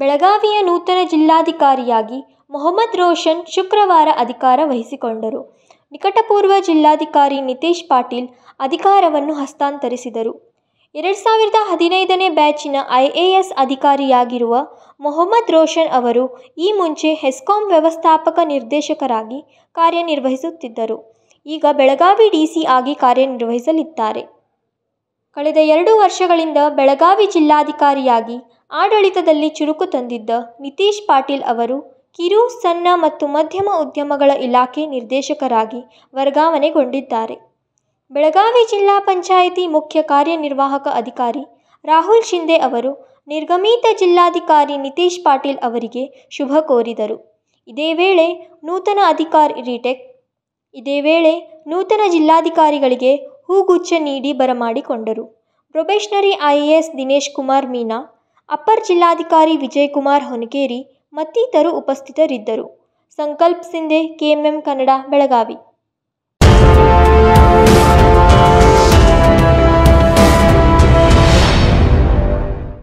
ಬೆಳಗಾವಿಯ ನೂತನ ಜಿಲ್ಲಾಧಿಕಾರಿಯಾಗಿ ಮೊಹಮ್ಮದ್ ರೋಷನ್ ಶುಕ್ರವಾರ ಅಧಿಕಾರ ವಹಿಸಿಕೊಂಡರು. ನಿಕಟಪೂರ್ವ ಜಿಲ್ಲಾಧಿಕಾರಿ ನಿತೇಶ್ ಪಾಟೀಲ್ ಅಧಿಕಾರವನ್ನು ಹಸ್ತಾಂತರಿಸಿದರು. 2015ನೇ ಬ್ಯಾಚಿನ IAS ಅಧಿಕಾರಿಯಾಗಿರುವ ಮೊಹಮ್ಮದ್ ರೋಷನ್ ಅವರು ಈ ಮುಂಚೆ ಹೆಸ್ಕಾಂ ವ್ಯವಸ್ಥಾಪಕ ನಿರ್ದೇಶಕರಾಗಿ ಕಾರ್ಯನಿರ್ವಹಿಸುತ್ತಿದ್ದರು. ಈಗ ಬೆಳಗಾವಿ DC ಆಗಿ ಕಾರ್ಯನಿರ್ವಹಿಸಲಿದ್ದಾರೆ. ಕಳೆದ 2 ವರ್ಷಗಳಿಂದ ಬೆಳಗಾವಿ ಜಿಲ್ಲಾಧಿಕಾರಿಯಾಗಿ ಆಡಳಿತದಲ್ಲಿ ಚುರುಕು ತಂದಿದ್ದ ನಿತೇಶ್ ಪಾಟೀಲ್ ಅವರು ಕಿರು, ಸಣ್ಣ ಮತ್ತು ಮಧ್ಯಮ ಉದ್ಯಮಗಳ ಇಲಾಖೆ ನಿರ್ದೇಶಕರಾಗಿ ವರ್ಗಾವಣೆಗೊಂಡಿದ್ದಾರೆ. ಬೆಳಗಾವಿ ಜಿಲ್ಲಾ ಪಂಚಾಯಿತಿ ಮುಖ್ಯ ಕಾರ್ಯನಿರ್ವಾಹಕ ಅಧಿಕಾರಿ ರಾಹುಲ್ ಶಿಂದೆ ಅವರು ನಿರ್ಗಮಿತ ಜಿಲ್ಲಾಧಿಕಾರಿ ನಿತೇಶ್ ಪಾಟೀಲ್ ಅವರಿಗೆ ಶುಭ ಕೋರಿದರು. ಇದೇ ವೇಳೆ ನೂತನ ಜಿಲ್ಲಾಧಿಕಾರಿಗಳಿಗೆ ಹೂಗುಚ್ಛ ನೀಡಿ ಬರಮಾಡಿಕೊಂಡರು. ಪ್ರೊಬೇಷನರಿ IAS ದಿನೇಶ್ ಕುಮಾರ್ ಮೀನಾ, ಅಪರ ಜಿಲ್ಲಾಧಿಕಾರಿ ವಿಜಯಕುಮಾರ್ ಹೊನಕೇರಿ ಮತ್ತಿತರರು ಉಪಸ್ಥಿತರಿದ್ದರು. ಸಂಕಲ್ಪ ಸಿಂಧೆ, KMM ಕನ್ನಡ, ಬೆಳಗಾವಿ.